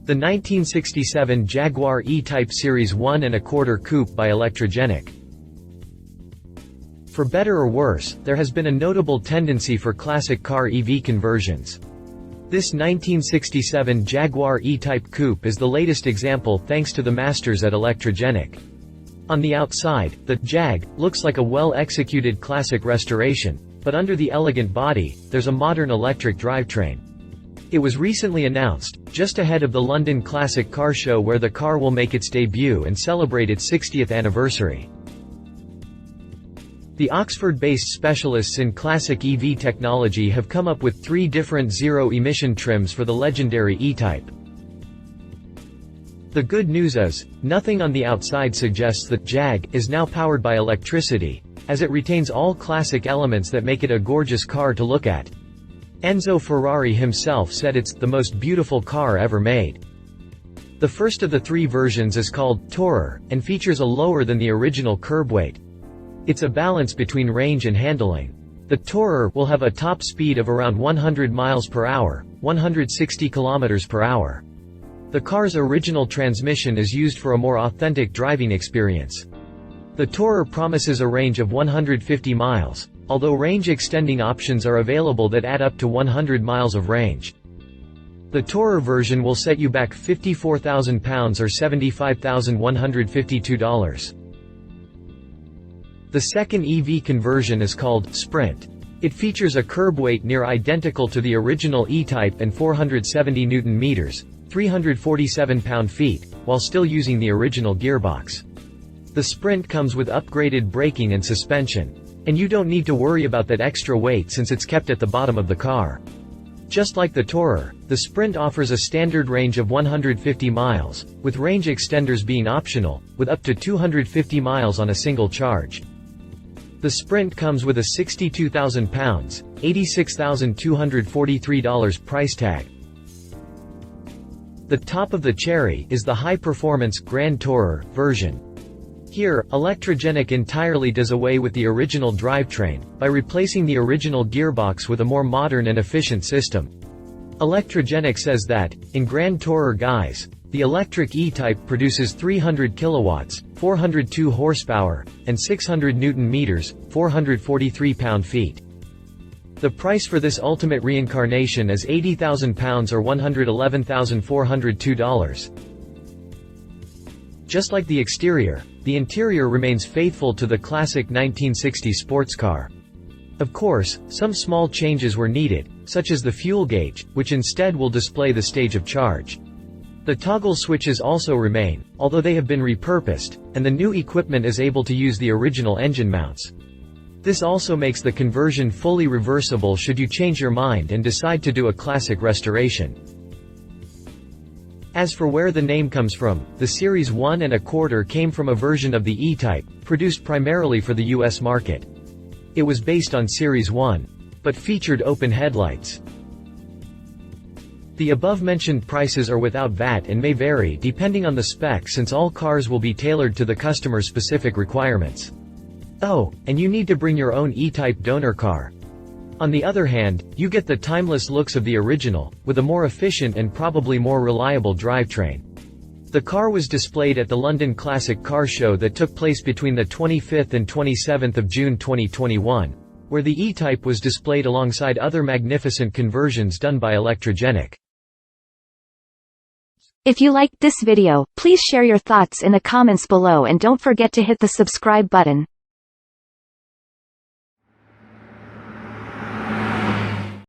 The 1967 Jaguar E-Type Series 1¼ Coupe by Electrogenic. For better or worse, there has been a notable tendency for classic car EV conversions. This 1967 Jaguar E-Type Coupe is the latest example thanks to the masters at Electrogenic. On the outside, the Jag looks like a well-executed classic restoration, but under the elegant body, there's a modern electric drivetrain. It was recently announced, just ahead of the London Classic Car Show, where the car will make its debut and celebrate its 60th anniversary. The Oxford-based specialists in classic EV technology have come up with 3 different zero-emission trims for the legendary E-Type. The good news is, nothing on the outside suggests that Jag is now powered by electricity, as it retains all classic elements that make it a gorgeous car to look at. Enzo Ferrari himself said it's the most beautiful car ever made. The first of the 3 versions is called Tourer, and features a lower than the original curb weight. It's a balance between range and handling. The Tourer will have a top speed of around 100 miles per hour, 160 kilometers per hour. The car's original transmission is used for a more authentic driving experience. The Tourer promises a range of 150 miles, although range-extending options are available that add up to 100 miles of range. The Tourer version will set you back £54,000 or $75,152. The second EV conversion is called Sprint. It features a curb weight near identical to the original E-Type and 470 Nm, 347 pound-feet, while still using the original gearbox. The Sprint comes with upgraded braking and suspension. And you don't need to worry about that extra weight since it's kept at the bottom of the car. Just like the Tourer, the Sprint offers a standard range of 150 miles, with range extenders being optional, with up to 250 miles on a single charge. The Sprint comes with a £62,000, $86,243 price tag. The top of the cherry is the high-performance Grand Tourer version. Here, Electrogenic entirely does away with the original drivetrain, by replacing the original gearbox with a more modern and efficient system. Electrogenic says that, in Grand Tourer guise, the electric E-Type produces 300 kilowatts, 402 horsepower, and 600 Nm, 443 pound-feet. The price for this ultimate reincarnation is £80,000 or $111,402. Just like the exterior, the interior remains faithful to the classic 1960s sports car. Of course, some small changes were needed, such as the fuel gauge, which instead will display the stage of charge. The toggle switches also remain, although they have been repurposed, and the new equipment is able to use the original engine mounts. This also makes the conversion fully reversible should you change your mind and decide to do a classic restoration. As for where the name comes from, the Series 1¼ came from a version of the E-Type, produced primarily for the US market. It was based on Series 1, but featured open headlights. The above-mentioned prices are without VAT and may vary depending on the spec, since all cars will be tailored to the customer's specific requirements. Oh, and you need to bring your own E-Type donor car. On the other hand, you get the timeless looks of the original, with a more efficient and probably more reliable drivetrain. The car was displayed at the London Classic Car Show that took place between the 25th and 27th of June 2021, where the E-Type was displayed alongside other magnificent conversions done by Electrogenic. If you liked this video, please share your thoughts in the comments below and don't forget to hit the subscribe button.